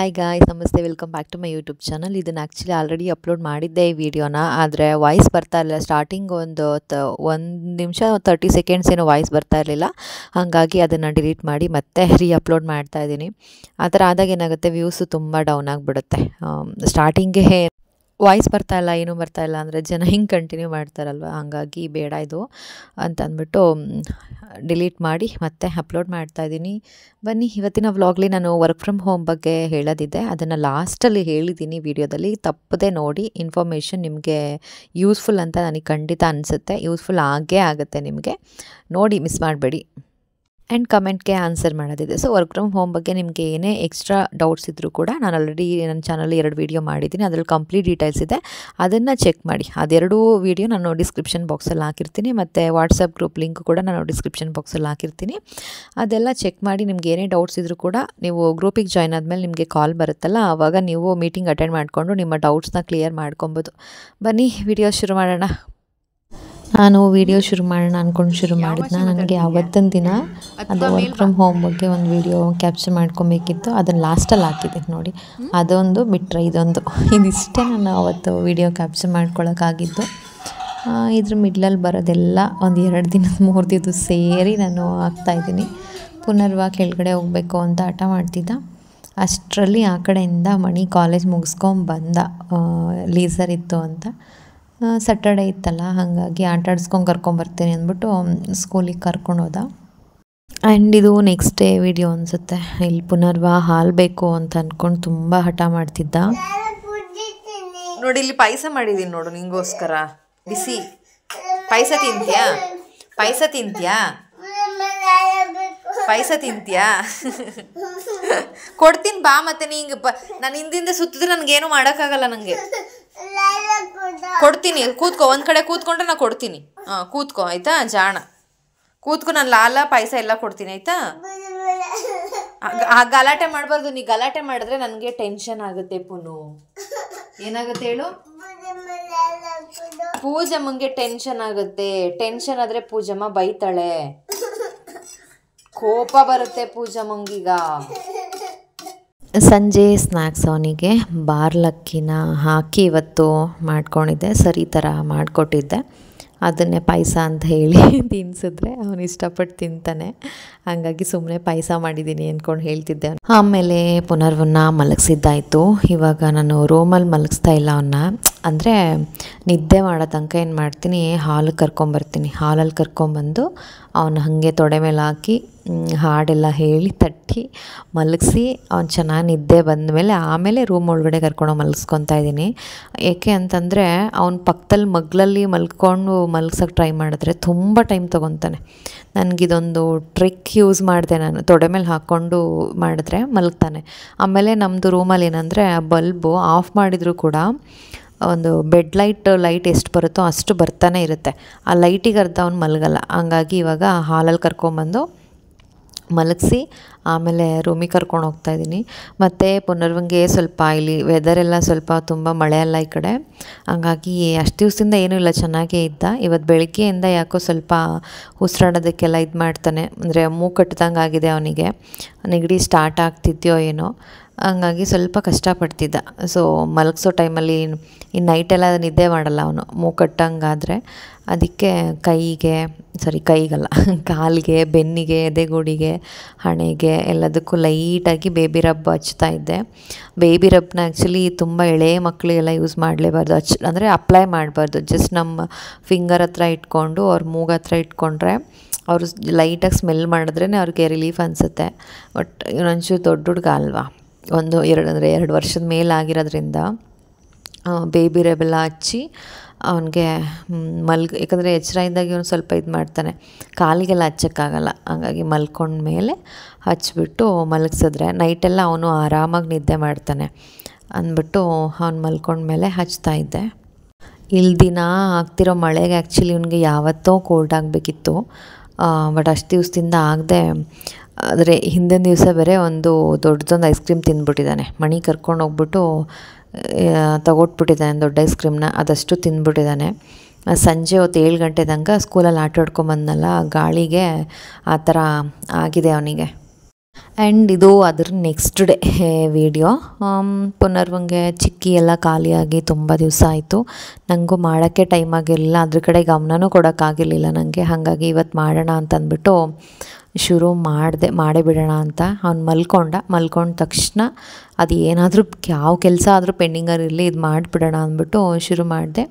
Hi guys, ನಮಸ್ತೆ. Welcome back to my YouTube channel. ಇದನ್ನು actually already upload ಮಾಡಿದ್ದೆ ಈ ವಿಡಿಯೋನ, ಆದರೆ ವಾಯ್ಸ್ ಬರ್ತಾ ಇರಲಿಲ್ಲ. ಸ್ಟಾರ್ಟಿಂಗ್ ಒಂದು 1 ನಿಮಿಷ 30 ಸೆಕೆಂಡ್ಸ್ ಏನೋ ವಾಯ್ಸ್ ಬರ್ತಾ ಇರಲಿಲ್ಲ. ಹಾಗಾಗಿ ಅದನ್ನು ಡಿಲೀಟ್ ಮಾಡಿ ಮತ್ತೆ ಅಪ್ಲೋಡ್ ಮಾಡ್ತಾ ಇದ್ದೀನಿ. ಆ ಥರ ಆದಾಗ ಏನಾಗುತ್ತೆ, ವ್ಯೂಸು ತುಂಬ ಡೌನ್ ಆಗಿಬಿಡುತ್ತೆ. ಸ್ಟಾರ್ಟಿಂಗೇ ವಾಯ್ಸ್ ಬರ್ತಾ ಇಲ್ಲ, ಏನೂ ಬರ್ತಾ ಇಲ್ಲ ಅಂದರೆ ಜನ ಹಿಂಗೆ ಕಂಟಿನ್ಯೂ ಮಾಡ್ತಾರಲ್ವ, ಹಾಗಾಗಿ ಬೇಡ ಇದು ಅಂತ ಅಂದ್ಬಿಟ್ಟು ಡಿಲೀಟ್ ಮಾಡಿ ಮತ್ತೆ ಅಪ್ಲೋಡ್ ಮಾಡ್ತಾಯಿದ್ದೀನಿ. ಬನ್ನಿ, ಇವತ್ತಿನ ವ್ಲಾಗ್ಲಿ ನಾನು ವರ್ಕ್ ಫ್ರಮ್ ಹೋಮ್ ಬಗ್ಗೆ ಹೇಳೋದಿದೆ. ಅದನ್ನು ಲಾಸ್ಟಲ್ಲಿ ಹೇಳಿದ್ದೀನಿ ವಿಡಿಯೋದಲ್ಲಿ, ತಪ್ಪದೆ ನೋಡಿ. ಇನ್ಫಾರ್ಮೇಷನ್ ನಿಮಗೆ ಯೂಸ್ಫುಲ್ ಅಂತ ನನಗೆ ಖಂಡಿತ ಅನಿಸುತ್ತೆ. ಯೂಸ್ಫುಲ್ ಆಗೇ ಆಗುತ್ತೆ ನಿಮಗೆ, ನೋಡಿ ಮಿಸ್ ಮಾಡಬೇಡಿ. ಆ್ಯಂಡ್ ಕಮೆಂಟ್ಗೆ ಆನ್ಸರ್ ಮಾಡೋದಿದೆ. ಸೊ ವರ್ಕ್ ಫ್ರಮ್ ಹೋಮ್ ಬಗ್ಗೆ ನಿಮಗೆ ಏನೇ ಎಕ್ಸ್ಟ್ರಾ ಡೌಟ್ಸ್ ಇದ್ದರೂ ಕೂಡ ನಾನು ಆಲ್ರೆಡಿ ನನ್ನ ಚಾನಲ್ 2 ವೀಡಿಯೋ ಮಾಡಿದ್ದೀನಿ. ಅದರಲ್ಲಿ ಕಂಪ್ಲೀಟ್ ಡೀಟೇಲ್ಸ್ ಇದೆ, ಅದನ್ನು ಚೆಕ್ ಮಾಡಿ. ಅದೆರಡೂ ವೀಡಿಯೋ ನಾನು ಡಿಸ್ಕ್ರಿಪ್ಷನ್ ಬಾಕ್ಸಲ್ಲಿ ಹಾಕಿರ್ತೀನಿ, ಮತ್ತು ವಾಟ್ಸಪ್ ಗ್ರೂಪ್ ಲಿಂಕ್ ಕೂಡ ನಾನು ಡಿಸ್ಕ್ರಿಪ್ಷನ್ ಬಾಕ್ಸಲ್ಲಿ ಹಾಕಿರ್ತೀನಿ. ಅದೆಲ್ಲ ಚೆಕ್ ಮಾಡಿ. ನಿಮ್ಗೆ ಏನೇ ಡೌಟ್ಸ್ ಇದ್ದರೂ ಕೂಡ ನೀವು ಗ್ರೂಪಿಗೆ ಜಾಯ್ನ್ ಆದಮೇಲೆ ನಿಮಗೆ ಕಾಲ್ ಬರುತ್ತಲ್ಲ, ಆವಾಗ ನೀವು ಮೀಟಿಂಗ್ ಅಟೆಂಡ್ ಮಾಡಿಕೊಂಡು ನಿಮ್ಮ ಡೌಟ್ಸ್ನ ಕ್ಲಿಯರ್ ಮಾಡ್ಕೊಬೋದು. ಬನ್ನಿ ವಿಡಿಯೋ ಶುರು ಮಾಡೋಣ. ನಾನು ವಿಡಿಯೋ ಶುರು ಮಾಡೋಣ ಅಂದ್ಕೊಂಡು ಶುರು ಮಾಡಿದ್ನ. ನನಗೆ ಅವತ್ತಿನ ದಿನ ಅದು ವರ್ಕ್ ಫ್ರಮ್ ಹೋಮ್ ಬಗ್ಗೆ ಒಂದು ವಿಡಿಯೋ ಕ್ಯಾಪ್ಚರ್ ಮಾಡ್ಕೊಬೇಕಿತ್ತು. ಅದನ್ನು ಲಾಸ್ಟಲ್ಲಿ ಹಾಕಿದ್ದೀನಿ ನೋಡಿ. ಅದೊಂದು ಬಿಟ್ಟರೆ ಇದಿಷ್ಟೇ ನಾನು ಅವತ್ತು ವಿಡಿಯೋ ಕ್ಯಾಪ್ಚರ್ ಮಾಡ್ಕೊಳ್ಳೋಕ್ಕಾಗಿದ್ದು. ಇದ್ರ ಮಿಡ್ಲಲ್ಲಿ ಬರೋದೆಲ್ಲ ಒಂದು 2 ದಿನದ 3 ದಿನದ ಸೇರಿ ನಾನು ಹಾಕ್ತಾಯಿದ್ದೀನಿ. ಪುನರ್ವ ಕೆಳಗಡೆ ಹೋಗಬೇಕು ಅಂತ ಹಠ ಮಾಡ್ತಿದ್ದ. ಅಷ್ಟರಲ್ಲಿ ಆ ಕಡೆಯಿಂದ ಮಣಿ ಕಾಲೇಜ್ ಮುಗಿಸ್ಕೊಂಬಂದ. ಲೀಸರ್ ಇತ್ತು ಅಂತ, ಸ್ಯಾಟರ್ಡೇ ಇತ್ತಲ್ಲ, ಹಾಗಾಗಿ ಆಟ ಆಡಿಸ್ಕೊಂಡು ಕರ್ಕೊಂಬರ್ತೀನಿ ಅಂದ್ಬಿಟ್ಟು ಸ್ಕೂಲಿಗೆ ಕರ್ಕೊಂಡು ಹೋದ. ಆ್ಯಂಡ್ ಇದು ನೆಕ್ಸ್ಟ್ ಡೇ ವಿಡಿಯೋ ಅನಿಸುತ್ತೆ. ಇಲ್ಲಿ ಪುನರ್ವ ಹಾಲು ಬೇಕು ಅಂತ ಅಂದ್ಕೊಂಡು ತುಂಬ ಹಠ ಮಾಡ್ತಿದ್ದ. ನೋಡಿ, ಇಲ್ಲಿ ಪಾಯಸ ಮಾಡಿದ್ದೀನಿ ನೋಡು ನಿಂಗೋಸ್ಕರ. ಬಿಸಿ ಪಾಯಸ ತಿಂತೀಯಾ? ಕೊಡ್ತೀನಿ ಬಾ. ಮತ್ತೆ ನೀಂಗೆ ನಾನು ಹಿಂದಿಂದ ಸುತ್ತಿದ್ರೆ ನನಗೇನು ಮಾಡೋಕ್ಕಾಗಲ್ಲ. ನನಗೆ ಕೊಡ್ತೀನಿ, ಕೂತ್ಕೋ. ಒಂದು ಕಡೆ ಕೂತ್ಕೊಂಡ್ರೆ ನಾನು ಕೊಡ್ತೀನಿ. ಕೂತ್ಕೋ ಆಯಿತಾ, ಜಾಣ ಕೂತ್ಕೊ. ನಾನು ಲಾಲ ಪಾಯಸ ಎಲ್ಲ ಕೊಡ್ತೀನಿ ಆಯಿತಾ. ಗಲಾಟೆ ಮಾಡಬಾರ್ದು. ನೀ ಗಲಾಟೆ ಮಾಡಿದ್ರೆ ನನಗೆ ಟೆನ್ಷನ್ ಆಗುತ್ತೆ. ಪುನು ಏನಾಗುತ್ತೆ ಹೇಳು? ಪೂಜಮ್ಮಂಗೆ ಟೆನ್ಷನ್ ಆಗುತ್ತೆ. ಟೆನ್ಷನ್ ಆದರೆ ಪೂಜಮ್ಮ ಬೈತಾಳೆ, ಕೋಪ ಬರುತ್ತೆ ಪೂಜಮ್ಮಂಗೀಗ. ಸಂಜೆ ಸ್ನ್ಯಾಕ್ಸ್ ಅವನಿಗೆ ಬಾರ್ಲಕ್ಕಿನ ಹಾಕಿ ಇವತ್ತು ಮಾಡ್ಕೊಂಡಿದ್ದೆ. ಸರಿ ಥರ ಮಾಡಿಕೊಟ್ಟಿದ್ದೆ. ಅದನ್ನೇ ಪಾಯಸ ಅಂತ ಹೇಳಿ ತಿನ್ಸಿದ್ರೆ ಅವನು ಇಷ್ಟಪಟ್ಟು ತಿಂತಾನೆ. ಹಾಗಾಗಿ ಸುಮ್ಮನೆ ಪಾಯಸ ಮಾಡಿದ್ದೀನಿ ಅಂದ್ಕೊಂಡು ಹೇಳ್ತಿದ್ದೆ. ಆಮೇಲೆ ಪುನರ್ವನ್ನ ಮಲಗಿಸಿದ್ದಾಯಿತು. ಇವಾಗ ನಾನು ರೂಮಲ್ಲಿ ಮಲಗಿಸ್ತಾ ಇಲ್ಲ ಅವನ್ನ. ಅಂದರೆ ನಿದ್ದೆ ಮಾಡೋ ತನಕ ಏನು ಮಾಡ್ತೀನಿ, ಹಾಲಿಗೆ ಕರ್ಕೊಂಬರ್ತೀನಿ. ಹಾಲಲ್ಲಿ ಕರ್ಕೊಂಬಂದು ಅವನು ಹಾಗೆ ತೊಡೆ ಮೇಲೆ ಹಾಕಿ ಹಾಡೆಲ್ಲ ಹೇಳಿ ತಟ್ಟಿ ಮಲಗಿಸಿ ಅವ್ನು ಚೆನ್ನಾಗಿ ನಿದ್ದೆ ಬಂದಮೇಲೆ ಆಮೇಲೆ ರೂಮ್ ಒಳಗಡೆ ಕರ್ಕೊಂಡು ಮಲಗಿಸ್ಕೊತಾ ಇದ್ದೀನಿ. ಏಕೆ ಅಂತಂದರೆ ಅವ್ನ ಪಕ್ಕದಲ್ಲಿ ಮಗ್ಲಲ್ಲಿ ಮಲಗ್ಸೋಕ್ಕೆ ಟ್ರೈ ಮಾಡಿದ್ರೆ ತುಂಬ ಟೈಮ್ ತೊಗೊತಾನೆ. ನನಗಿದೊಂದು ಟ್ರಿಕ್ ಯೂಸ್ ಮಾಡಿದೆ ನಾನು. ತೊಡೆ ಮೇಲೆ ಹಾಕ್ಕೊಂಡು ಮಾಡಿದ್ರೆ ಮಲಗ್ತಾನೆ. ಆಮೇಲೆ ನಮ್ಮದು ರೂಮಲ್ಲಿ ಏನಂದರೆ ಬಲ್ಬು ಆಫ್ ಮಾಡಿದರೂ ಕೂಡ ಒಂದು ಬೆಡ್ ಲೈಟ್ ಎಷ್ಟು ಬರುತ್ತೋ ಅಷ್ಟು ಬರ್ತಾನೆ ಇರುತ್ತೆ. ಆ ಲೈಟಿಗೆ ಅರ್ಧ ಅವ್ನು ಮಲಗಲ್ಲ. ಹಂಗಾಗಿ ಇವಾಗ ಹಾಲಲ್ಲಿ ಕರ್ಕೊಂಬಂದು ಮಲಗಿಸಿ ಆಮೇಲೆ ರೂಮಿಗೆ ಕರ್ಕೊಂಡು ಹೋಗ್ತಾಯಿದ್ದೀನಿ. ಮತ್ತು ಪುನರ್ವಂಗೆ ಸ್ವಲ್ಪ ಇಲ್ಲಿ ವೆದರೆಲ್ಲ ಸ್ವಲ್ಪ ತುಂಬ ಮಳೆ ಅಲ್ಲ ಈ ಕಡೆ, ಹಂಗಾಗಿ ಅಷ್ಟು ದಿವಸದಿಂದ ಏನೂ ಇಲ್ಲ, ಚೆನ್ನಾಗೇ ಇದ್ದ. ಇವತ್ತು ಬೆಳಗ್ಗೆಯಿಂದ ಯಾಕೋ ಸ್ವಲ್ಪ ಉಸಿರಾಡೋದಕ್ಕೆಲ್ಲ ಇದು ಮಾಡ್ತಾನೆ. ಅಂದರೆ ಮೂಗು ಕಟ್ಟಿದಂಗೆ ಆಗಿದೆ ಅವನಿಗೆ. ನೆಗಡಿ ಸ್ಟಾರ್ಟ್ ಆಗ್ತಿದ್ಯೋ ಏನೋ, ಹಂಗಾಗಿ ಸ್ವಲ್ಪ ಕಷ್ಟಪಡ್ತಿದ್ದ. ಸೊ ಮಲಗಿಸೋ ಟೈಮಲ್ಲಿ ಈ ನೈಟೆಲ್ಲ ನಿದ್ದೆ ಮಾಡಲ್ಲ ಅವನು ಮೂಗು ಕಟ್ಟಂಗಾದರೆ. ಅದಕ್ಕೆ ಕೈಗಲ್ಲ ಕಾಲಿಗೆ, ಬೆನ್ನಿಗೆ, ಎದೆಗೂಡಿಗೆ, ಹಣೆಗೆ ಎಲ್ಲದಕ್ಕೂ ಲೈಟಾಗಿ ಬೇಬಿ ರಬ್ ಹಚ್ತಾ ಇದ್ದೆ. ಬೇಬಿ ರಬ್ನ ಆ್ಯಕ್ಚುಲಿ ತುಂಬ ಎಳೆ ಮಕ್ಕಳಿಗೆಲ್ಲ ಯೂಸ್ ಮಾಡಲೇಬಾರ್ದು. ಅಂದರೆ ಅಪ್ಲೈ ಮಾಡಬಾರ್ದು. ಜಸ್ಟ್ ನಮ್ಮ ಫಿಂಗರ್ ಹತ್ರ ಇಟ್ಕೊಂಡು ಅವ್ರ ಮೂಗು ಹತ್ರ ಇಟ್ಕೊಂಡ್ರೆ ಅವರು ಲೈಟಾಗಿ ಸ್ಮೆಲ್ ಮಾಡಿದ್ರೇ ಅವ್ರಿಗೆ ರಿಲೀಫ್ ಅನಿಸುತ್ತೆ. ಬಟ್ ಇವನೊಂಚೂರು ದೊಡ್ಡ ಹುಡುಗ ಅಲ್ವಾ, 2 ವರ್ಷದ ಮೇಲಾಗಿರೋದ್ರಿಂದ ಬೇಬಿ ರಬೆಲ್ಲ ಹಚ್ಚಿ ಅವನಿಗೆ ಯಾಕಂದರೆ ಎಚ್ಚರ ಇದ್ದಾಗ ಇವನು ಸ್ವಲ್ಪ ಇದು ಮಾಡ್ತಾನೆ, ಕಾಲಿಗೆಲ್ಲ ಹಚ್ಚೋಕ್ಕಾಗಲ್ಲ. ಹಂಗಾಗಿ ಮಲ್ಕೊಂಡ್ಮೇಲೆ ಹಚ್ಬಿಟ್ಟು ಮಲಗಿಸಿದ್ರೆ ನೈಟೆಲ್ಲ ಅವನು ಆರಾಮಾಗಿ ನಿದ್ದೆ ಮಾಡ್ತಾನೆ ಅಂದ್ಬಿಟ್ಟು ಅವ್ನು ಮಲ್ಕೊಂಡ್ಮೇಲೆ ಹಚ್ತಾಯಿದ್ದೆ. ಇಲ್ಲಿ ದಿನ ಆಗ್ತಿರೋ ಮಳೆಗೆ ಆ್ಯಕ್ಚುಲಿ ಇವನಿಗೆ ಯಾವತ್ತೋ ಕೋಲ್ಡ್ ಆಗಬೇಕಿತ್ತು. ಬಟ್ ಅಷ್ಟು ದಿವಸದಿಂದ ಆಗದೆ, ಆದರೆ ಹಿಂದಿನ ದಿವಸ ಬೇರೆ ಒಂದು ದೊಡ್ಡದೊಂದು ಐಸ್ ಕ್ರೀಮ್ ತಿಂದ್ಬಿಟ್ಟಿದ್ದಾನೆ. ಮಣಿ ಕರ್ಕೊಂಡು ಹೋಗ್ಬಿಟ್ಟು ತಗೊಟ್ಬಿಟ್ಟಿದ್ದಾನೆ ದೊಡ್ಡ ಐಸ್ ಕ್ರೀಮ್ನ. ಅದಷ್ಟು ತಿಂದ್ಬಿಟ್ಟಿದ್ದಾನೆ. ಸಂಜೆ ಹೊತ್ತು 7 ಗಂಟೆ ತನಕ ಸ್ಕೂಲಲ್ಲಿ ಆಟ ಆಡ್ಕೊಂಬಂದನಲ್ಲ, ಗಾಳಿಗೆ ಆ ಥರ ಆಗಿದೆ ಅವನಿಗೆ. ಆ್ಯಂಡ್ ಇದು ಅದ್ರ ನೆಕ್ಸ್ಟ್ ಡೇ ವಿಡಿಯೋ. ಪುನರ್ವಂಗೆ ಚಿಕ್ಕಿ ಎಲ್ಲ ಖಾಲಿಯಾಗಿ ತುಂಬ ದಿವಸ ಆಯಿತು. ನನಗೂ ಮಾಡೋಕ್ಕೆ ಟೈಮ್ ಆಗಿರಲಿಲ್ಲ, ಅದ್ರ ಕಡೆ ಗಮನನೂ ಕೊಡೋಕ್ಕಾಗಿರಲಿಲ್ಲ ನನಗೆ. ಹಾಗಾಗಿ ಇವತ್ತು ಮಾಡೋಣ ಅಂತಂದ್ಬಿಟ್ಟು ಶುರು ಮಾಡೇ ಬಿಡೋಣ ಅಂತ. ಅವ್ನು ಮಲ್ಕೊಂಡ ತಕ್ಷಣ ಅದು ಏನಾದರೂ ಯಾವ ಕೆಲಸ ಆದರೂ ಪೆಂಡಿಂಗಲ್ಲಿರಲಿ, ಇದು ಮಾಡಿಬಿಡೋಣ ಅಂದ್ಬಿಟ್ಟು ಶುರು ಮಾಡಿದೆ.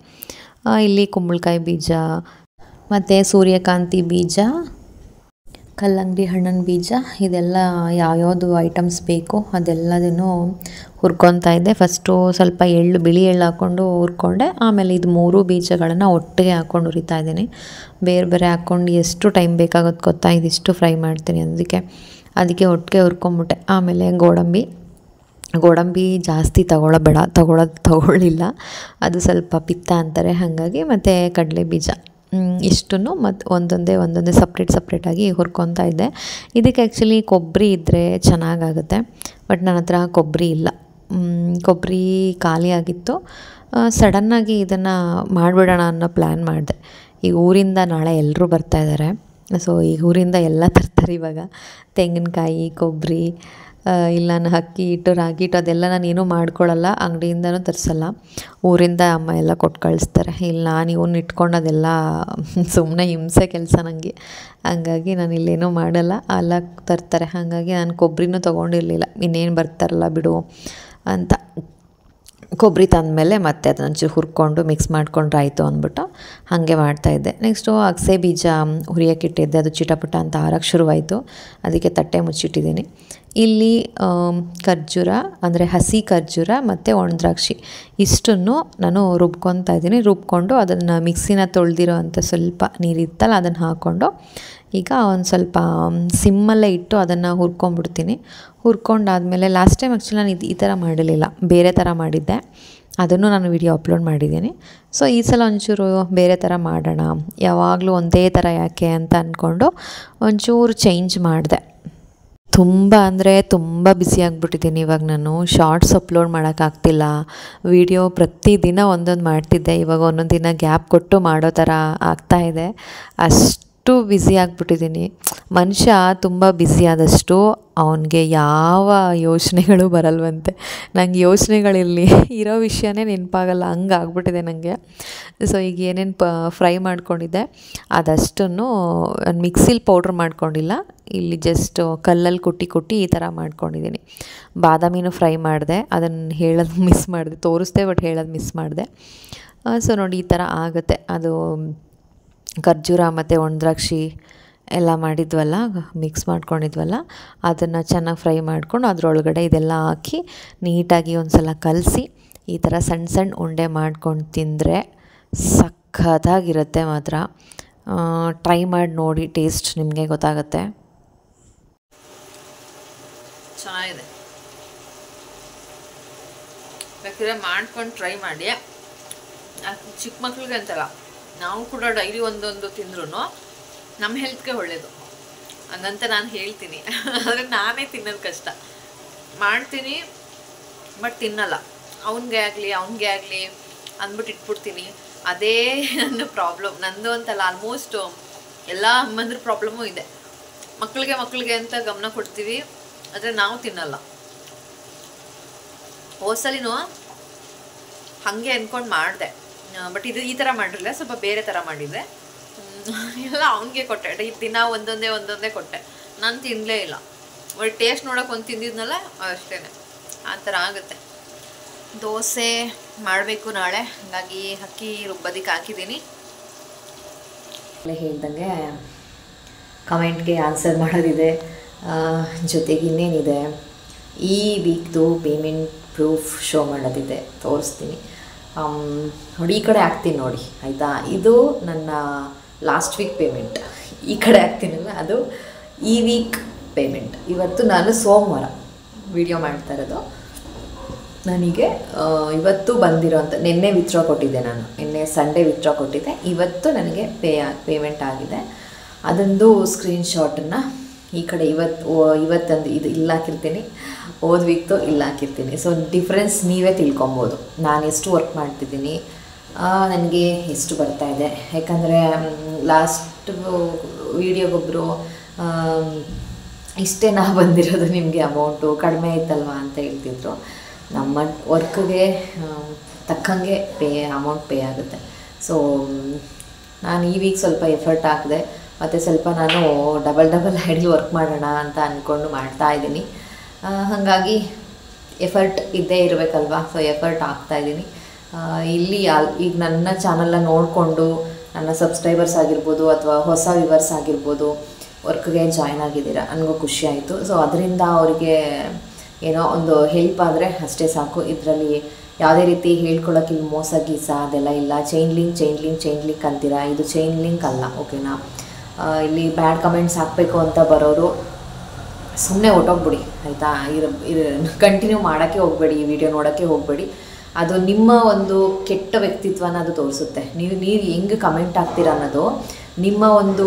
ಇಲ್ಲಿ ಕುಂಬಳಕಾಯಿ ಬೀಜ ಮತ್ತು ಸೂರ್ಯಕಾಂತಿ ಬೀಜ, ಕಲ್ಲಂಗಡಿ ಹಣ್ಣಿನ ಬೀಜ, ಇದೆಲ್ಲ ಯಾವ್ಯಾವುದು ಐಟಮ್ಸ್ ಬೇಕು ಅದೆಲ್ಲದನ್ನು ಹುರ್ಕೊತಾ ಇದ್ದೆ. ಫಸ್ಟು ಸ್ವಲ್ಪ ಬಿಳಿ ಎಳ್ಳು ಹಾಕ್ಕೊಂಡು ಹುರ್ಕೊಂಡೆ. ಆಮೇಲೆ ಇದು 3 ಬೀಜಗಳನ್ನು ಒಟ್ಟಿಗೆ ಹಾಕ್ಕೊಂಡು ಹುರಿತಾ ಇದ್ದೀನಿ. ಬೇರೆ ಬೇರೆ ಹಾಕ್ಕೊಂಡು ಎಷ್ಟು ಟೈಮ್ ಬೇಕಾಗುತ್ತೆ ಗೊತ್ತಾ, ಇದಿಷ್ಟು ಫ್ರೈ ಮಾಡ್ತೀನಿ ಅದಕ್ಕೆ ಒಟ್ಟಿಗೆ ಹುರ್ಕೊಂಬಿಟ್ಟೆ. ಆಮೇಲೆ ಗೋಡಂಬಿ ಜಾಸ್ತಿ ತಗೊಳ್ಳಿಲ್ಲ, ಅದು ಸ್ವಲ್ಪ ಪಿತ್ತ ಅಂತಾರೆ ಹಾಗಾಗಿ. ಮತ್ತು ಕಡಲೆ ಬೀಜ ಇಷ್ಟನ್ನು ಮತ್ತು ಒಂದೊಂದೇ ಸಪ್ರೇಟಾಗಿ ಹುರ್ಕೊತಾ ಇದ್ದೆ. ಇದಕ್ಕೆ ಆ್ಯಕ್ಚುಲಿ ಕೊಬ್ಬರಿ ಇದ್ದರೆ ಚೆನ್ನಾಗಾಗುತ್ತೆ, ಬಟ್ ನನ್ನ ಹತ್ರ ಕೊಬ್ಬರಿ ಇಲ್ಲ, ಕೊಬ್ಬರಿ ಖಾಲಿ ಆಗಿತ್ತು. ಸಡನ್ನಾಗಿ ಇದನ್ನು ಮಾಡಿಬಿಡೋಣ ಅನ್ನೋ ಪ್ಲ್ಯಾನ್ ಮಾಡಿದೆ. ಈಗ ಊರಿಂದ ನಾಳೆ ಎಲ್ಲರೂ ಬರ್ತಾಯಿದ್ದಾರೆ, ಸೊ ಈಗ ಊರಿಂದ ಎಲ್ಲ ತರ್ತಾರೆ ಇವಾಗ. ತೆಂಗಿನಕಾಯಿ, ಕೊಬ್ಬರಿ, ಇಲ್ಲ ನಾನು ಅಕ್ಕಿ ಹಿಟ್ಟು, ರಾಗಿ ಹಿಟ್ಟು ಅದೆಲ್ಲ ನಾನೇನೂ ಮಾಡ್ಕೊಳ್ಳಲ್ಲ, ಅಂಗಡಿಯಿಂದನೂ ತರಿಸಲ್ಲ. ಊರಿಂದ ಅಮ್ಮ ಎಲ್ಲ ಕೊಟ್ಟು ಕಳಿಸ್ತಾರೆ. ಇಲ್ಲ ನಾನು ಇವನ್ನ ಇಟ್ಕೊಂಡು ಅದೆಲ್ಲ ಸುಮ್ಮನೆ ಹಿಂಸೆ ಕೆಲಸ ನನಗೆ. ಹಂಗಾಗಿ ನಾನು ಇಲ್ಲೇನೂ ಮಾಡಲ್ಲ, ಎಲ್ಲ ತರ್ತಾರೆ. ಹಾಗಾಗಿ ನಾನು ಕೊಬ್ಬರಿನೂ ತೊಗೊಂಡಿರಲಿಲ್ಲ, ಇನ್ನೇನು ಬರ್ತಾರಲ್ಲ ಬಿಡು ಅಂತ. ಕೊಬ್ಬರಿ ತಂದಮೇಲೆ ಮತ್ತೆ ಅದನ್ನು ಒಂಚೂರು ಹುರ್ಕೊಂಡು ಮಿಕ್ಸ್ ಮಾಡ್ಕೊಂಡ್ರೆ ಆಯಿತು ಅಂದ್ಬಿಟ್ಟು ಹಾಗೆ ಮಾಡ್ತಾಯಿದ್ದೆ. ನೆಕ್ಸ್ಟು ಅಗಸೆ ಬೀಜ ಹುರಿಯೋಕ್ಕಿಟ್ಟಿದ್ದೆ, ಅದು ಚಿಟಪಟ ಅಂತ ಆರೋಕ್ಕೆ ಶುರುವಾಯಿತು. ಅದಕ್ಕೆ ತಟ್ಟೆ ಮುಚ್ಚಿಟ್ಟಿದ್ದೀನಿ. ಇಲ್ಲಿ ಖರ್ಜೂರ ಅಂದರೆ ಹಸಿ ಖರ್ಜೂರ ಮತ್ತು ಒಣದ್ರಾಕ್ಷಿ ಇಷ್ಟನ್ನು ನಾನು ರುಬ್ಕೊತಾ ಇದ್ದೀನಿ. ರುಬ್ಕೊಂಡು ಅದನ್ನು ಮಿಕ್ಸಿನ ತೊಳೆದಿರೋ ಅಂಥ ಸ್ವಲ್ಪ ನೀರಿತ್ತಲ್ಲ ಅದನ್ನು ಹಾಕ್ಕೊಂಡು ಈಗ ಒಂದು ಸ್ವಲ್ಪ ಸಿಮ್ಮಲ್ಲೇ ಇಟ್ಟು ಅದನ್ನು ಹುರ್ಕೊಂಡ್ಬಿಡ್ತೀನಿ. ಹುರ್ಕೊಂಡಾದಮೇಲೆ ಲಾಸ್ಟ್ ಟೈಮ್ ಆ್ಯಕ್ಚುಲಿ ನಾನು ಈ ಥರ ಮಾಡಿರಲಿಲ್ಲ, ಬೇರೆ ಥರ ಮಾಡಿದ್ದೆ, ಅದನ್ನು ನಾನು ವಿಡಿಯೋ ಅಪ್ಲೋಡ್ ಮಾಡಿದ್ದೀನಿ. ಸೊ ಈ ಸಲ ಒಂಚೂರು ಬೇರೆ ಥರ ಮಾಡೋಣ, ಯಾವಾಗಲೂ ಒಂದೇ ಥರ ಯಾಕೆ ಅಂತ ಅಂದ್ಕೊಂಡು ಒಂಚೂರು ಚೇಂಜ್ ಮಾಡಿದೆ. ತುಂಬ ಅಂದರೆ ತುಂಬ ಬ್ಯುಸಿಯಾಗಿಬಿಟ್ಟಿದ್ದೀನಿ ಇವಾಗ. ನಾನು ಶಾರ್ಟ್ಸ್ ಅಪ್ಲೋಡ್ ಮಾಡೋಕ್ಕಾಗ್ತಿಲ್ಲ, ವಿಡಿಯೋ ಪ್ರತಿದಿನ ಒಂದೊಂದು ಮಾಡ್ತಿದ್ದೆ, ಇವಾಗ ಒಂದೊಂದು ದಿನ ಗ್ಯಾಪ್ ಕೊಟ್ಟು ಮಾಡೋ ಥರ ಆಗ್ತಾಯಿದೆ. ಅಷ್ಟು ಬ್ಯುಸಿ ಆಗಿಬಿಟ್ಟಿದ್ದೀನಿ. ಮನುಷ್ಯ ತುಂಬ ಬ್ಯುಸಿ ಆದಷ್ಟು ಅವನಿಗೆ ಯಾವ ಯೋಚನೆಗಳು ಬರಲ್ವಂತೆ. ನಂಗೆ ಯೋಚನೆಗಳಿರಲಿ, ಇರೋ ವಿಷಯನೇ ನೆನಪಾಗಲ್ಲ, ಹಂಗೆ ಆಗ್ಬಿಟ್ಟಿದೆ ನನಗೆ. ಸೊ ಈಗ ಏನೇನು ಫ್ರೈ ಮಾಡ್ಕೊಂಡಿದ್ದೆ ಅದಷ್ಟನ್ನು ಮಿಕ್ಸಿಲಿ ಪೌಡ್ರ್ ಮಾಡ್ಕೊಂಡಿಲ್ಲ, ಇಲ್ಲಿ ಜಸ್ಟ್ ಕಲ್ಲಲ್ಲಿ ಕುಟ್ಟಿ ಈ ಥರ ಮಾಡ್ಕೊಂಡಿದ್ದೀನಿ. ಬಾದಾಮಿನೂ ಫ್ರೈ ಮಾಡಿದೆ, ಅದನ್ನು ಹೇಳೋದು ಮಿಸ್ ಮಾಡಿದೆ, ತೋರಿಸ್ದೆ ಬಟ್ ಹೇಳೋದು ಮಿಸ್ ಮಾಡಿದೆ. ಸೊ ನೋಡಿ ಈ ಥರ ಆಗುತ್ತೆ. ಅದು ಖರ್ಜೂರ ಮತ್ತು ಒಣದ್ರಾಕ್ಷಿ ಎಲ್ಲ ಮಾಡಿದ್ವಲ್ಲ, ಮಿಕ್ಸ್ ಮಾಡ್ಕೊಂಡಿದ್ವಲ್ಲ, ಅದನ್ನು ಚೆನ್ನಾಗಿ ಫ್ರೈ ಮಾಡ್ಕೊಂಡು ಅದರೊಳಗಡೆ ಇದೆಲ್ಲ ಹಾಕಿ ನೀಟಾಗಿ ಒಂದು ಸಲ ಕಲಸಿ ಈ ಥರ ಸಣ್ಣ ಉಂಡೆ ಮಾಡ್ಕೊಂಡು ತಿಂದರೆ ಸಖತ್ತಾಗಿರುತ್ತೆ ಮಾತ್ರ. ಟ್ರೈ ಮಾಡಿ ನೋಡಿ, ಟೇಸ್ಟ್ ನಿಮಗೆ ಗೊತ್ತಾಗುತ್ತೆ. ಚೆನ್ನಾಗಿದೆ, ಬೇಕಿದ್ರೆ ಮಾಡ್ಕೊಂಡು ಟ್ರೈ ಮಾಡಿ. ಚಿಕ್ಕ ಮಕ್ಳಿಗೆ ಅಂತಲ್ಲ, ನಾವು ಕೂಡ ಡೈಲಿ ಒಂದೊಂದು ತಿಂದ್ರೂ ನಮ್ಮ ಹೆಲ್ತ್ಗೆ ಒಳ್ಳೆಯದು ಹಂಗಂತ ನಾನು ಹೇಳ್ತೀನಿ. ಆದರೆ ನಾನೇ ತಿನ್ನೋದು ಕಷ್ಟ, ಮಾಡ್ತೀನಿ ಬಟ್ ತಿನ್ನಲ್ಲ. ಅವನಿಗೆ ಆಗಲಿ ಅಂದ್ಬಿಟ್ಟು ಇಟ್ಬಿಡ್ತೀನಿ. ಅದೇ ನನ್ನ ಪ್ರಾಬ್ಲಮ್, ನಂದು ಅಂತಲ್ಲ, ಆಲ್ಮೋಸ್ಟ್ ಎಲ್ಲ ಅಮ್ಮಂದ್ರ ಪ್ರಾಬ್ಲಮ್ಮು ಇದೆ. ಮಕ್ಕಳಿಗೆ ಅಂತ ಗಮನ ಕೊಡ್ತೀವಿ, ಆದರೆ ನಾವು ತಿನ್ನಲ್ಲ. ಹೋದ್ಸಲಿನೂ ಹಾಗೆ ಅಂದ್ಕೊಂಡು ಮಾಡಿದೆ, ಬಟ್ ಇದು ಈ ಥರ ಮಾಡಿರಲಿಲ್ಲ, ಸ್ವಲ್ಪ ಬೇರೆ ಥರ ಮಾಡಿದ್ದೆ. ಎಲ್ಲ ಅವನಿಗೆ ಕೊಟ್ಟೆ, ದಿನ ಒಂದೊಂದೇ ಕೊಟ್ಟೆ. ನಾನು ತಿನ್ನಲೇ ಇಲ್ಲ, ಬಟ್ ಟೇಸ್ಟ್ ನೋಡೋಕೆ ಒಂದು ತಿಂದಿದ್ನಲ್ಲ ಅಷ್ಟೇ. ಆ ಥರ ಆಗುತ್ತೆ. ದೋಸೆ ಮಾಡಬೇಕು ನಾಳೆ, ಹಾಗಾಗಿ ಅಕ್ಕಿ ರುಬ್ಬೋದಕ್ಕೆ ಹಾಕಿದ್ದೀನಿ. ಹೇಳ್ದಂಗೆ ಕಮೆಂಟ್ಗೆ ಆನ್ಸರ್ ಮಾಡೋದಿದೆ, ಜೊತೆಗೆ ಇನ್ನೇನಿದೆ, ಈ ವೀಕ್ದು ಪೇಮೆಂಟ್ ಪ್ರೂಫ್ ಶೋ ಮಾಡೋದಿದೆ, ತೋರಿಸ್ತೀನಿ. ನೋಡಿ ಈ ಕಡೆ ಹಾಕ್ತೀನಿ ನೋಡಿ, ಆಯಿತಾ? ಇದು ನನ್ನ ಲಾಸ್ಟ್ ವೀಕ್ ಪೇಮೆಂಟ್. ಈ ಕಡೆ ಹಾಕ್ತೀನಲ್ಲ ಅದು ಈ ವೀಕ್ ಪೇಮೆಂಟ್. ಇವತ್ತು ನಾನು ಸೋಮವಾರ ವಿಡಿಯೋ ಮಾಡ್ತಾ ಇರೋದು. ನನಗೆ ಇವತ್ತು ಬಂದಿರೋಂಥ, ನಿನ್ನೆ ವಿತ್ಡ್ರಾ ಕೊಟ್ಟಿದ್ದೆ ನಾನು, ನಿನ್ನೆ ಸಂಡೇ ವಿತ್ಡ್ರಾ ಕೊಟ್ಟಿದ್ದೆ, ಇವತ್ತು ನನಗೆ ಪೇಮೆಂಟ್ ಆಗಿದೆ. ಅದೊಂದು ಸ್ಕ್ರೀನ್ಶಾಟನ್ನು ಈ ಕಡೆ ಇವತ್ತಂದು ಇದು ಇಲ್ಲಿ ಹಾಕಿರ್ತೀನಿ, ಹೋದ ವೀಕ್ದು ಇಲ್ಲಿ ಹಾಕಿರ್ತೀನಿ. ಸೊ ಡಿಫ್ರೆನ್ಸ್ ನೀವೇ ತಿಳ್ಕೊಬೋದು, ನಾನು ಎಷ್ಟು ವರ್ಕ್ ಮಾಡ್ತಿದ್ದೀನಿ, ನನಗೆ ಎಷ್ಟು ಬರ್ತಾಯಿದೆ. ಯಾಕಂದರೆ ಲಾಸ್ಟ್ ವೀಡಿಯೋಗೊಬ್ಬರು ಇಷ್ಟೇನಾ ಬಂದಿರೋದು ನಿಮಗೆ ಅಮೌಂಟು ಕಡಿಮೆ ಆಯ್ತಲ್ವಾ ಅಂತ ಹೇಳ್ತಿದ್ರು. ನಮ್ಮ ವರ್ಕ್ಗೆ ತಕ್ಕಂಗೆ ಅಮೌಂಟ್ ಪೇ ಆಗುತ್ತೆ. ಸೊ ನಾನು ಈ ವೀಕ್ ಸ್ವಲ್ಪ ಎಫರ್ಟ್ ಹಾಕಿದೆ, ಮತ್ತು ಸ್ವಲ್ಪ ನಾನು ಡಬಲ್ ಐಡಿ ವರ್ಕ್ ಮಾಡೋಣ ಅಂತ ಅಂದ್ಕೊಂಡು ಮಾಡ್ತಾಯಿದ್ದೀನಿ. ಹಾಗಾಗಿ ಎಫರ್ಟ್ ಇದ್ದೇ ಇರಬೇಕಲ್ವ, ಸೊ ಎಫರ್ಟ್ ಹಾಕ್ತಾಯಿದ್ದೀನಿ. ಇಲ್ಲಿ ಈಗ ನನ್ನ ಚಾನಲ್ನ ನೋಡಿಕೊಂಡು ನನ್ನ ಸಬ್ಸ್ಕ್ರೈಬರ್ಸ್ ಆಗಿರ್ಬೋದು ಅಥವಾ ಹೊಸ ವ್ಯೂವರ್ಸ್ ಆಗಿರ್ಬೋದು ವರ್ಕ್ಗೆ ಜಾಯ್ನ್ ಆಗಿದ್ದೀರಾ, ನನಗೂ ಖುಷಿ ಆಯಿತು. ಸೊ ಅದರಿಂದ ಅವರಿಗೆ ಏನೋ ಒಂದು ಹೆಲ್ಪ್ ಆದರೆ ಅಷ್ಟೇ ಸಾಕು. ಇದರಲ್ಲಿ ಯಾವುದೇ ರೀತಿ ಹೇಳ್ಕೊಳ್ಳೋಕೆ ಇಲ್ಲಿ ಮೋಸ ಗೀಸ ಅದೆಲ್ಲ ಇಲ್ಲ. ಚೈನ್ ಲಿಂಕ್ ಅಂತೀರಾ, ಇದು ಚೈನ್ ಲಿಂಕ್ ಅಲ್ಲ, ಓಕೆನಾ. ಇಲ್ಲಿ ಬ್ಯಾಡ್ ಕಮೆಂಟ್ಸ್ ಹಾಕಬೇಕು ಅಂತ ಬರೋರು ಸುಮ್ಮನೆ ಹೊಟ್ಟೋಗ್ಬಿಡಿ, ಆಯಿತಾ. ಕಂಟಿನ್ಯೂ ಮಾಡೋಕ್ಕೆ ಹೋಗಬೇಡಿ, ಈ ವಿಡಿಯೋ ನೋಡೋಕ್ಕೆ ಹೋಗಬೇಡಿ. ಅದು ನಿಮ್ಮ ಒಂದು ಕೆಟ್ಟ ವ್ಯಕ್ತಿತ್ವನ ಅದು ತೋರಿಸುತ್ತೆ. ನೀವು ಹೆಂಗೆ ಕಮೆಂಟ್ ಹಾಕ್ತೀರಾ ಅನ್ನೋದು ನಿಮ್ಮ ಒಂದು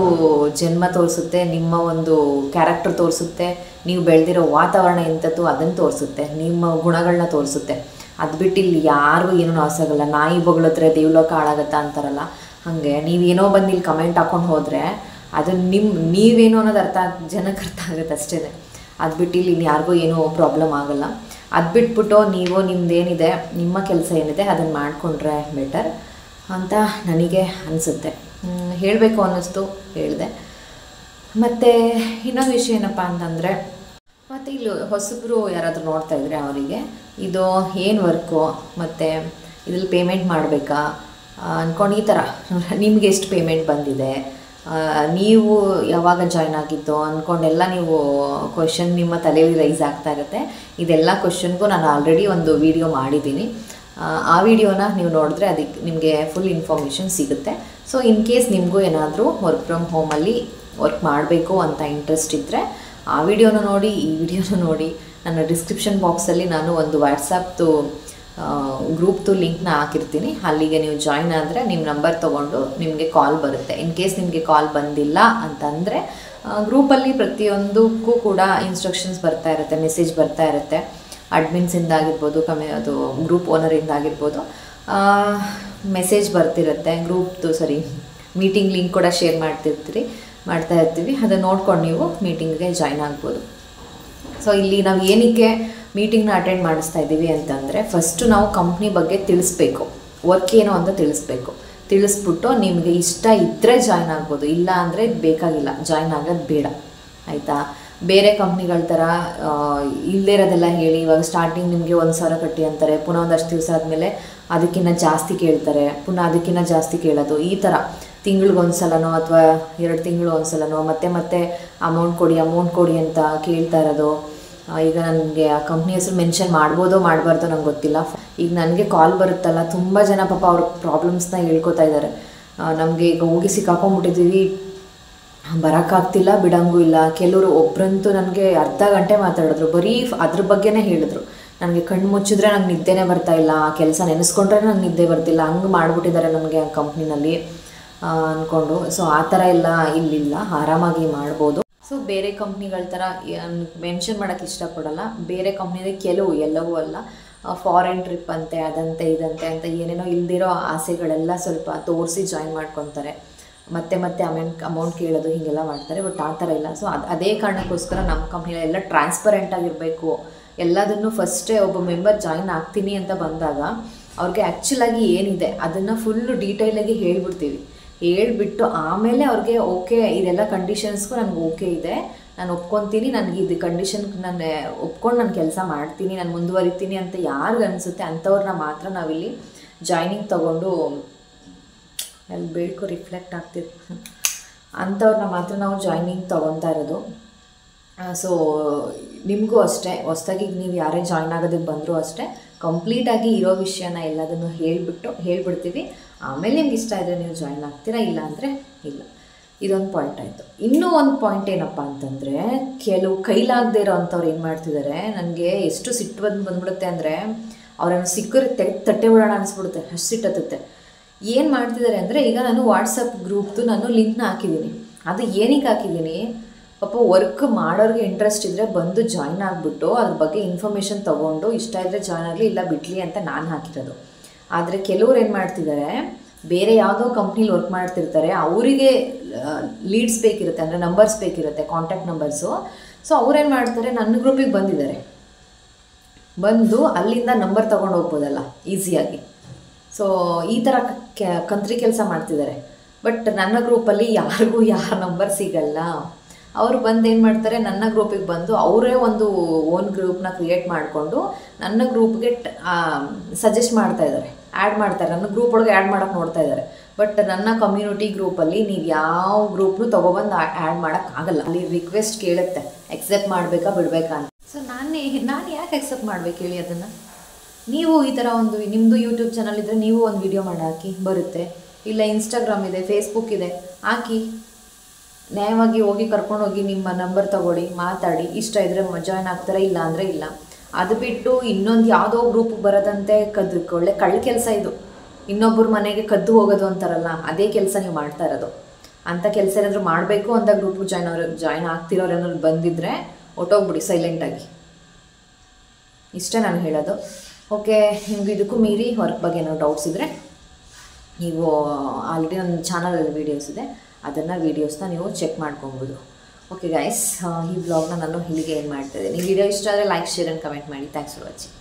ಜನ್ಮ ತೋರಿಸುತ್ತೆ, ನಿಮ್ಮ ಒಂದು ಕ್ಯಾರೆಕ್ಟರ್ ತೋರಿಸುತ್ತೆ, ನೀವು ಬೆಳೆದಿರೋ ವಾತಾವರಣ ಎಂಥದ್ದು ಅದನ್ನು ತೋರಿಸುತ್ತೆ, ನಿಮ್ಮ ಗುಣಗಳನ್ನ ತೋರಿಸುತ್ತೆ. ಅದು ಬಿಟ್ಟು ಇಲ್ಲಿ ಯಾರಿಗೂ ಏನೂ ಲಾಸ್ ಆಗೋಲ್ಲ. ನಾಯಿ ಬೊಗಳತ್ರ ದೇವ್ಲೋಕ ಹಾಳಾಗತ್ತಾ ಅಂತಾರಲ್ಲ, ಹಾಗೆ ನೀವೇನೋ ಬಂದು ಇಲ್ಲಿ ಕಮೆಂಟ್ ಹಾಕ್ಕೊಂಡು ಹೋದರೆ ಅದು ನೀವೇನೋ ಅನ್ನೋದು ಜನಕ್ಕೆ ಅರ್ಥ ಆಗುತ್ತೆ ಅಷ್ಟೇ. ಅದು ಬಿಟ್ಟು ಇಲ್ಲಿ ಯಾರಿಗೂ ಏನೂ ಪ್ರಾಬ್ಲಮ್ ಆಗೋಲ್ಲ. ಅದು ಬಿಟ್ಬಿಟ್ಟು ನೀವು ನಿಮ್ಮದೇನಿದೆ, ನಿಮ್ಮ ಕೆಲಸ ಏನಿದೆ ಅದನ್ನು ಮಾಡಿಕೊಂಡ್ರೆ ಬೆಟರ್ ಅಂತ ನನಗೆ ಅನಿಸುತ್ತೆ. ಹೇಳಬೇಕು ಅನ್ನಿಸ್ತು, ಹೇಳಿದೆ. ಮತ್ತು ಇನ್ನೊಂದು ವಿಷಯ ಏನಪ್ಪ ಅಂತಂದರೆ, ಮತ್ತು ಇಲ್ಲಿ ಹೊಸಬ್ರು ಯಾರಾದರೂ ನೋಡ್ತಾ ಇದ್ದರೆ ಅವರಿಗೆ ಇದು ಏನು ವರ್ಕು ಮತ್ತು ಇದ್ರಲ್ಲಿ ಪೇಮೆಂಟ್ ಮಾಡಬೇಕಾ ಅಂದ್ಕೊಂಡು ಈ ಥರ ನಿಮಗೆ ಎಷ್ಟು ಪೇಮೆಂಟ್ ಬಂದಿದೆ, ನೀವು ಯಾವಾಗ ಜಾಯ್ನ್ ಆಗಿದ್ದು ಅಂದ್ಕೊಂಡೆಲ್ಲ ನೀವು ಕ್ವೆಶನ್ ನಿಮ್ಮ ತಲೆಯಲ್ಲಿ ರೈಸ್ ಆಗ್ತಾ ಇರುತ್ತೆ. ಇದೆಲ್ಲ ಕ್ವೆಶನ್ಗೂ ನಾನು ಆಲ್ರೆಡಿ ಒಂದು ವಿಡಿಯೋ ಮಾಡಿದ್ದೀನಿ. ಆ ವಿಡಿಯೋನ ನೀವು ನೋಡಿದ್ರೆ ಅದಕ್ಕೆ ನಿಮಗೆ ಫುಲ್ ಇನ್ಫಾರ್ಮೇಷನ್ ಸಿಗುತ್ತೆ. ಸೊ ಇನ್ ಕೇಸ್ ನಿಮಗೂ ಏನಾದರೂ ವರ್ಕ್ ಫ್ರಮ್ ಹೋಮಲ್ಲಿ ವರ್ಕ್ ಮಾಡಬೇಕು ಅಂತ ಇಂಟ್ರೆಸ್ಟ್ ಇದ್ದರೆ ಆ ವಿಡಿಯೋನ ನೋಡಿ, ಈ ವಿಡಿಯೋನ ನೋಡಿ. ನನ್ನ ಡಿಸ್ಕ್ರಿಪ್ಷನ್ ಬಾಕ್ಸಲ್ಲಿ ನಾನು ಒಂದು ವಾಟ್ಸಪ್ದು ಗ್ರೂಪ್ದು ಲಿಂಕ್ನ ಹಾಕಿರ್ತೀನಿ. ಅಲ್ಲಿಗೆ ನೀವು ಜಾಯ್ನ್ ಆದರೆ ನಿಮ್ಮ ನಂಬರ್ ತೊಗೊಂಡು ನಿಮಗೆ ಕಾಲ್ ಬರುತ್ತೆ. ಇನ್ ಕೇಸ್ ನಿಮಗೆ ಕಾಲ್ ಬಂದಿಲ್ಲ ಅಂತಂದರೆ ಗ್ರೂಪಲ್ಲಿ ಪ್ರತಿಯೊಂದಕ್ಕೂ ಕೂಡ ಇನ್ಸ್ಟ್ರಕ್ಷನ್ಸ್ ಬರ್ತಾ ಇರುತ್ತೆ, ಮೆಸೇಜ್ ಬರ್ತಾ ಇರುತ್ತೆ. ಅಡ್ಮಿನ್ಸಿಂದ ಆಗಿರ್ಬೋದು, ಅದು ಗ್ರೂಪ್ ಓನರಿಂದ ಆಗಿರ್ಬೋದು ಮೆಸೇಜ್ ಬರ್ತಿರುತ್ತೆ. ಮೀಟಿಂಗ್ ಲಿಂಕ್ ಕೂಡ ಶೇರ್ ಮಾಡ್ತಾ ಇರ್ತೀವಿ. ಅದನ್ನು ನೋಡ್ಕೊಂಡು ನೀವು ಮೀಟಿಂಗ್ಗೆ ಜಾಯ್ನ್ ಆಗ್ಬೋದು. ಸೊ ಇಲ್ಲಿ ನಾವು ಏನಕ್ಕೆ ಮೀಟಿಂಗ್ನ ಅಟೆಂಡ್ ಮಾಡಿಸ್ತಾ ಇದ್ದೀವಿ ಅಂತಂದರೆ, ಫಸ್ಟು ನಾವು ಕಂಪ್ನಿ ಬಗ್ಗೆ ತಿಳಿಸ್ಬೇಕು, ವರ್ಕ್ ಏನೋ ಅಂತ ತಿಳಿಸ್ಬಿಟ್ಟು ನಿಮಗೆ ಇಷ್ಟ ಇದ್ದರೆ ಜಾಯ್ನ್ ಆಗ್ಬೋದು, ಇಲ್ಲ ಅಂದರೆ ಬೇಕಾಗಿಲ್ಲ, ಜಾಯ್ನ್ ಆಗೋದು ಬೇಡ, ಆಯಿತಾ. ಬೇರೆ ಕಂಪ್ನಿಗಳ ಥರ ಇಲ್ಲದೇ ಇರೋದೆಲ್ಲ ಹೇಳಿ ಇವಾಗ ಸ್ಟಾರ್ಟಿಂಗ್ ನಿಮಗೆ 1,000 ಕಟ್ಟಿ ಅಂತಾರೆ, ಪುನಃ ಒಂದಷ್ಟು ದಿವಸ ಆದಮೇಲೆ ಅದಕ್ಕಿಂತ ಜಾಸ್ತಿ ಕೇಳ್ತಾರೆ, ಪುನಃ ಅದಕ್ಕಿಂತ ಜಾಸ್ತಿ ಕೇಳೋದು, ಈ ಥರ ತಿಂಗಳಿಗೊಂದ್ಸಲನೋ ಅಥವಾ 2 ತಿಂಗಳು ಒಂದ್ಸಲನೋ ಮತ್ತೆ ಅಮೌಂಟ್ ಕೊಡಿ ಅಂತ ಕೇಳ್ತಾ ಇರೋದು. ಈಗ ನನಗೆ ಆ ಕಂಪ್ನಿ ಹೆಸರು ಮೆನ್ಷನ್ ಮಾಡ್ಬೋದೋ ಮಾಡಬಾರ್ದೋ ನಂಗೆ ಗೊತ್ತಿಲ್ಲ. ಈಗ ನನಗೆ ಕಾಲ್ ಬರುತ್ತಲ್ಲ, ತುಂಬ ಜನ ಪಾಪ ಅವ್ರ ಪ್ರಾಬ್ಲಮ್ಸ್ನ ಹೇಳ್ಕೊತಾ ಇದ್ದಾರೆ. ನಮಗೆ ಈಗ ಹೋಗಿ ಸಿಕ್ಕಾಕೊಂಡ್ಬಿಟ್ಟಿದ್ದೀವಿ, ಬರೋಕ್ಕಾಗ್ತಿಲ್ಲ, ಬಿಡಂಗೂ ಇಲ್ಲ. ಕೆಲವರು ಒಬ್ಬರಂತೂ ನನಗೆ ಅರ್ಧ ಗಂಟೆ ಮಾತಾಡಿದ್ರು, ಬರೀ ಅದ್ರ ಬಗ್ಗೆನೇ ಹೇಳಿದ್ರು. ನನಗೆ ಕಣ್ಣು ಮುಚ್ಚಿದ್ರೆ ನಂಗೆ ನಿದ್ದೆನೇ ಬರ್ತಾಯಿಲ್ಲ, ಆ ಕೆಲಸ ನೆನೆಸ್ಕೊಂಡ್ರೆ ನಂಗೆ ನಿದ್ದೆ ಬರ್ತಿಲ್ಲ, ಹಂಗೆ ಮಾಡಿಬಿಟ್ಟಿದ್ದಾರೆ ನನಗೆ ಆ ಕಂಪ್ನಿನಲ್ಲಿ ಅಂದ್ಕೊಂಡು. ಸೊ ಆ ಥರ ಎಲ್ಲ ಇಲ್ಲಿಲ್ಲ, ಆರಾಮಾಗಿ ಮಾಡ್ಬೋದು. ಸೊ ಬೇರೆ ಕಂಪ್ನಿಗಳ ಥರ ಮೆನ್ಷನ್ ಮಾಡೋಕ್ಕೆ ಇಷ್ಟಪಡಲ್ಲ. ಬೇರೆ ಕಂಪ್ನಿಯಲ್ಲಿ ಎಲ್ಲವೂ ಅಲ್ಲ, ಫಾರಿನ್ ಟ್ರಿಪ್ ಅಂತೆ, ಅದಂತೆ ಇದಂತೆ ಅಂತ ಏನೇನೋ ಇಲ್ದಿರೋ ಆಸೆಗಳೆಲ್ಲ ಸ್ವಲ್ಪ ತೋರಿಸಿ ಜಾಯ್ನ್ ಮಾಡ್ಕೊತಾರೆ. ಮತ್ತೆ ಅಮೌಂಟ್ ಕೇಳೋದು ಹೀಗೆಲ್ಲ ಮಾಡ್ತಾರೆ. ಬಟ್ ಆ ಥರ ಇಲ್ಲ. ಸೊ ಅದೇ ಕಾರಣಕ್ಕೋಸ್ಕರ ನಮ್ಮ ಕಂಪ್ನಿಯಲ್ಲಿ ಎಲ್ಲ ಟ್ರಾನ್ಸ್ಪರೆಂಟಾಗಿರಬೇಕು. ಎಲ್ಲದನ್ನು ಫಸ್ಟೇ ಒಬ್ಬ ಮೆಂಬರ್ ಜಾಯ್ನ್ ಆಗ್ತೀನಿ ಅಂತ ಬಂದಾಗ ಅವ್ರಿಗೆ ಆ್ಯಕ್ಚುಲಾಗಿ ಏನಿದೆ ಅದನ್ನು ಫುಲ್ಲು ಡೀಟೇಲಾಗಿ ಹೇಳ್ಬಿಟ್ಟು ಆಮೇಲೆ ಅವ್ರಿಗೆ ಓಕೆ ಇದೆಲ್ಲ ಕಂಡೀಷನ್ಸ್ಗೂ ನನಗೆ ಓಕೆ ಇದೆ, ನಾನು ಒಪ್ಕೊತೀನಿ, ನನಗೆ ಇದು ಕಂಡೀಷನ್ಗೆ ನಾನು ಒಪ್ಕೊಂಡು ನಾನು ಕೆಲಸ ಮಾಡ್ತೀನಿ, ನಾನು ಮುಂದುವರಿತೀನಿ ಅಂತ ಯಾರಿಗೆ ಅನಿಸುತ್ತೆ ಅಂಥವ್ರನ್ನ ಮಾತ್ರ ನಾವಿಲ್ಲಿ ಜಾಯ್ನಿಂಗ್ ತೊಗೊಂಡು ಅಲ್ಲಿ ಬೇಡ್ಕೊ ರಿಫ್ಲೆಕ್ಟ್ ಆಗ್ತಿದೆ ಅಂಥವ್ರನ್ನ ಮಾತ್ರ ನಾವು ಜಾಯ್ನಿಂಗ್ ತೊಗೊತಾ ಇರೋದು. ಸೊ ನಿಮಗೂ ಅಷ್ಟೇ, ಹೊಸ್ದಾಗಿ ನೀವು ಯಾರೇ ಜಾಯ್ನ್ ಆಗೋದಕ್ಕೆ ಬಂದರೂ ಅಷ್ಟೇ ಕಂಪ್ಲೀಟಾಗಿ ಇರೋ ವಿಷಯನ ಎಲ್ಲದನ್ನು ಹೇಳ್ಬಿಡ್ತೀವಿ. ಆಮೇಲೆ ನಿಮ್ಗೆ ಇಷ್ಟ ಇದ್ದರೆ ನೀವು ಜಾಯ್ನ್ ಆಗ್ತೀರಾ, ಇಲ್ಲ ಅಂದರೆ ಇಲ್ಲ. ಇದೊಂದು ಪಾಯಿಂಟ್ ಆಯಿತು. ಇನ್ನೂ ಒಂದು ಪಾಯಿಂಟ್ ಏನಪ್ಪ ಅಂತಂದರೆ, ಕೆಲವು ಕೈಲಾಗದೇ ಇರೋ ಅಂಥವ್ರು ಏನು ಮಾಡ್ತಿದ್ದಾರೆ, ನನಗೆ ಎಷ್ಟು ಸಿಟ್ಟು ಬಂದ್ಬಿಡುತ್ತೆ ಅಂದರೆ ಅವ್ರನ್ನು ಸಿಕ್ಕರೆ ತಟ್ಟೆ ಬಿಡೋಣ ಅನಿಸ್ಬಿಡುತ್ತೆ, ಅಷ್ಟು ಸಿಟ್ಟತ್ತೆ. ಏನು ಮಾಡ್ತಿದ್ದಾರೆ ಅಂದರೆ, ಈಗ ನಾನು ವಾಟ್ಸಪ್ ಗ್ರೂಪ್ದು ನಾನು ಲಿಂಕ್ನ ಹಾಕಿದ್ದೀನಿ. ಅದು ಏನಕ್ಕೆ ಹಾಕಿದ್ದೀನಿ, ಪಾಪ ವರ್ಕ್ ಮಾಡೋರಿಗೆ ಇಂಟ್ರೆಸ್ಟ್ ಇದ್ದರೆ ಬಂದು ಜಾಯ್ನ್ ಆಗಿಬಿಟ್ಟು ಅದ್ರ ಬಗ್ಗೆ ಇನ್ಫಾರ್ಮೇಷನ್ ತೊಗೊಂಡು ಇಷ್ಟ ಇದ್ದರೆ ಜಾಯ್ನ್ ಆಗಲಿ, ಇಲ್ಲ ಬಿಡಲಿ ಅಂತ ನಾನು ಹಾಕಿರೋದು. ಆದರೆ ಕೆಲವ್ರು ಏನು ಮಾಡ್ತಿದ್ದಾರೆ, ಬೇರೆ ಯಾವುದೋ ಕಂಪ್ನಿಲಿ ವರ್ಕ್ ಮಾಡ್ತಿರ್ತಾರೆ, ಅವರಿಗೆ ಲೀಡ್ಸ್ ಬೇಕಿರುತ್ತೆ, ಅಂದರೆ ನಂಬರ್ಸ್ ಬೇಕಿರುತ್ತೆ, ಕಾಂಟ್ಯಾಕ್ಟ್ ನಂಬರ್ಸು. ಸೊ ಅವ್ರೇನು ಮಾಡ್ತಾರೆ, ನನ್ನ ಗ್ರೂಪಿಗೆ ಬಂದಿದ್ದಾರೆ, ಬಂದು ಅಲ್ಲಿಂದ ನಂಬರ್ ತೊಗೊಂಡು ಹೋಗ್ಬೋದಲ್ಲ ಈಸಿಯಾಗಿ. ಸೊ ಈ ಥರ ಕಂತ್ರಿ ಕೆಲಸ ಮಾಡ್ತಿದ್ದಾರೆ. ಬಟ್ ನನ್ನ ಗ್ರೂಪಲ್ಲಿ ಯಾರಿಗೂ ಯಾರ ನಂಬರ್ ಸಿಗಲ್ಲ. ಅವರು ಬಂದು ಏನು ಮಾಡ್ತಾರೆ, ನನ್ನ ಗ್ರೂಪಿಗೆ ಬಂದು ಅವರೇ ಒಂದು ಓನ್ ಗ್ರೂಪ್ನ ಕ್ರಿಯೇಟ್ ಮಾಡಿಕೊಂಡು ನನ್ನ ಗ್ರೂಪ್ಗೆ ಸಜೆಸ್ಟ್ ಮಾಡ್ತಾಯಿದ್ದಾರೆ, ಆ್ಯಡ್ ಮಾಡ್ತಾರೆ, ನನ್ನ ಗ್ರೂಪ್ ಒಳಗೆ ಆ್ಯಡ್ ಮಾಡೋಕ್ಕೆ ನೋಡ್ತಾ ಇದ್ದಾರೆ. ಬಟ್ ನನ್ನ ಕಮ್ಯುನಿಟಿ ಗ್ರೂಪಲ್ಲಿ ನೀವು ಯಾವ ಗ್ರೂಪ್ನು ತೊಗೊಬಂದು ಆ್ಯಡ್ ಮಾಡೋಕ್ಕಾಗಲ್ಲ. ಅಲ್ಲಿ ರಿಕ್ವೆಸ್ಟ್ ಕೇಳುತ್ತೆ, ಎಕ್ಸೆಪ್ಟ್ ಮಾಡಬೇಕಾ ಬಿಡಬೇಕಾ ಅಂತ. ಸೊ ನಾನು ಯಾಕೆ ಎಕ್ಸೆಪ್ಟ್ ಮಾಡಬೇಕು ಹೇಳಿ ಅದನ್ನು? ನೀವು ಈ ಥರ ಒಂದು ನಿಮ್ಮದು ಯೂಟ್ಯೂಬ್ ಚಾನಲ್ ಇದ್ದರೆ ನೀವು ಒಂದು ವಿಡಿಯೋ ಮಾಡಿ ಹಾಕಿ, ಬರುತ್ತೆ. ಇಲ್ಲ ಇನ್ಸ್ಟಾಗ್ರಾಮ್ ಇದೆ, ಫೇಸ್ಬುಕ್ ಇದೆ, ಹಾಕಿ ನ್ಯಾಯವಾಗಿ ಹೋಗಿ ಕರ್ಕೊಂಡೋಗಿ ನಿಮ್ಮ ನಂಬರ್ ತೊಗೊಳ್ಳಿ, ಮಾತಾಡಿ, ಇಷ್ಟ ಇದ್ದರೆ ಜಾಯ್ನ್ ಆಗ್ತಾರೆ, ಇಲ್ಲ ಅಂದರೆ ಇಲ್ಲ. ಅದು ಬಿಟ್ಟು ಇನ್ನೊಂದು ಯಾವುದೋ ಗ್ರೂಪಿಗೆ ಬರೋದಂತೆ ಒಳ್ಳೆ ಕಳ್ಳ ಕೆಲಸ ಇದು. ಇನ್ನೊಬ್ಬರ ಮನೆಗೆ ಕದ್ದು ಹೋಗೋದು ಅಂತಾರಲ್ಲ, ಅದೇ ಕೆಲಸ ನೀವು ಮಾಡ್ತಾ ಇರೋದು. ಅಂಥ ಕೆಲಸ ಏನಾದರೂ ಮಾಡಬೇಕು ಅಂತ ಗ್ರೂಪಿಗೆ ಜಾಯ್ನ್ ಆಗ್ತಿರೋರು ಏನಾದ್ರು ಬಂದಿದ್ದರೆ ಹೊಟ್ಟೋಗ್ಬಿಡಿ ಸೈಲೆಂಟಾಗಿ. ಇಷ್ಟೇ ನಾನು ಹೇಳೋದು. ಓಕೆ, ನಿಮ್ಗೆ ಇದಕ್ಕೂ ಮೀರಿ ವರ್ಕ್ ಬಗ್ಗೆ ಏನಾದ್ರು ಡೌಟ್ಸ್ ಇದ್ದರೆ ನೀವು ಆಲ್ರೆಡಿ ನನ್ನ ಚಾನಲಲ್ಲಿ ವೀಡಿಯೋಸ್ ಇದೆ, ಅದನ್ನು ವೀಡಿಯೋಸ್ನ ನೀವು ಚೆಕ್ ಮಾಡ್ಕೊಬೋದು. ಓಕೆ ಗೈಸ್, ಈ ಬ್ಲಾಗ್ನ ನಾನು ಇಲ್ಲಿಗೆ ಏನು ಮಾಡ್ತಾಯಿದ್ದೀನಿ. ಈ ವಿಡಿಯೋ ಇಷ್ಟ ಆದರೆ ಲೈಕ್, ಶೇರ್ ಆ್ಯಂಡ್ ಕಮೆಂಟ್ ಮಾಡಿ. Thanks for watching.